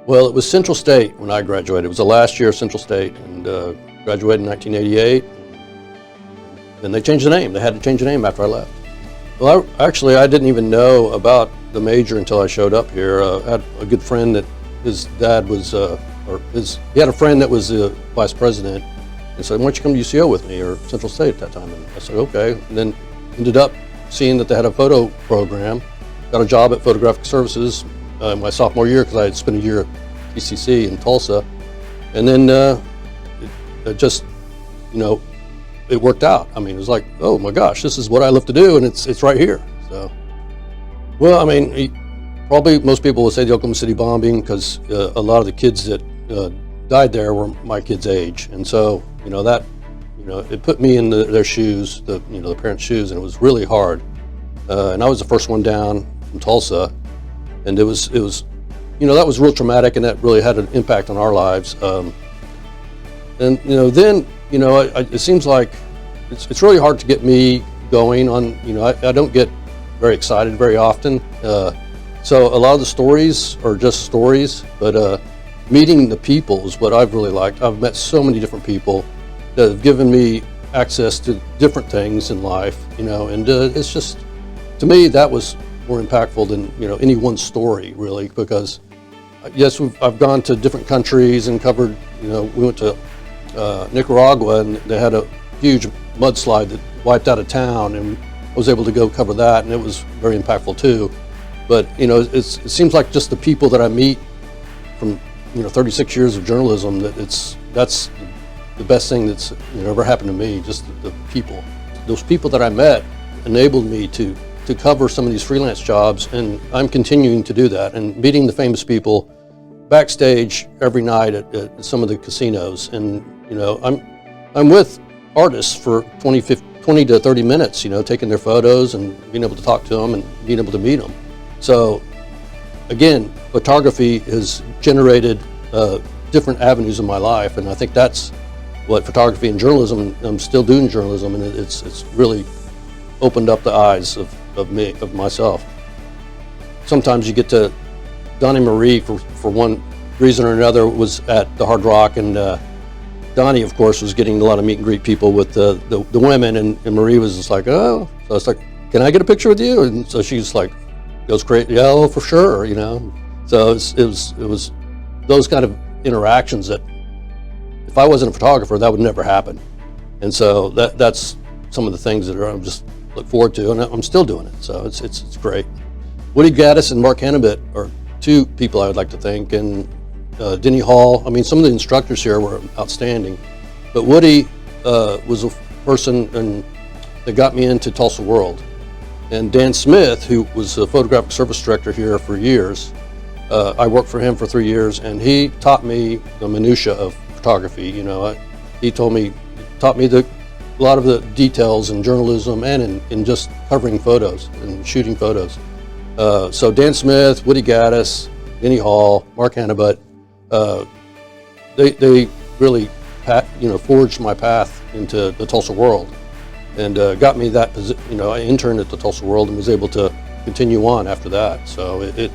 Well, it was Central State when I graduated. It was the last year of Central State, and graduated in 1988. Then they changed the name. They had to change the name after I left. Well, actually, I didn't even know about the major until I showed up here. I had a good friend that his dad was, he had a friend that was the vice president, and said, "Why don't you come to UCO with me, or Central State at that time?" And I said, "Okay." And then ended up seeing that they had a photo program. Got a job at Photographic Services my sophomore year, because I had spent a year at TCC in Tulsa, and then it just, it worked out. I mean, it was like, oh my gosh, this is what I love to do, and it's right here. So, well, I mean, probably most people will say the Oklahoma City bombing, because a lot of the kids that died there were my kids' age, and so it put me in their shoes, the parents' shoes, and it was really hard. And I was the first one down from Tulsa, and it was that was real traumatic, and that really had an impact on our lives. And then it seems like it's really hard to get me going on. I don't get very excited very often. So a lot of the stories are just stories, but meeting the people is what I've really liked. I've met so many different people that have given me access to different things in life, and it's just, to me, that was more impactful than any one story, really, because yes, I've gone to different countries and covered. We went to Nicaragua, and they had a huge mudslide that wiped out a town, and I was able to go cover that, and it was very impactful too. But it seems like just the people that I meet from 36 years of journalism, that's the best thing that's ever happened to me. Just the people, those people that I met enabled me to cover some of these freelance jobs, and I'm continuing to do that, and meeting the famous people backstage every night at some of the casinos. And I'm with artists for 20 to 30 minutes, taking their photos and being able to talk to them and being able to meet them. So again, photography has generated different avenues in my life, and I think that's what photography and journalism, I'm still doing journalism, and it's really opened up the eyes of myself. Sometimes you get to, Donnie Marie, for one reason or another, was at the Hard Rock, and Donnie, of course, was getting a lot of meet and greet people with the women, and Marie was just like, oh, so it's like, can I get a picture with you? And so she's like, goes crazy, yeah, oh, for sure, So it was those kind of interactions that, if I wasn't a photographer, that would never happen. And so that's some of the things that I'm just look forward to, and I'm still doing it. So it's great. Woody Gaddis and Mark Hannibit are two people I would like to thank, and Denny Hall. I mean, some of the instructors here were outstanding, but Woody was a person that got me into Tulsa World. And Dan Smith, who was a photographic service director here for years, I worked for him for 3 years, and he taught me the minutia of photography. He taught me a lot of the details in journalism and in just covering photos and shooting photos. So Dan Smith, Woody Gaddis, Denny Hall, Mark Hannibit, they really forged my path into the Tulsa World, and got me that position. I interned at the Tulsa World and was able to continue on after that. So it's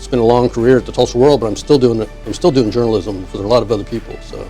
been a long career at the Tulsa World, but I'm still doing it. I'm still doing journalism for a lot of other people. So.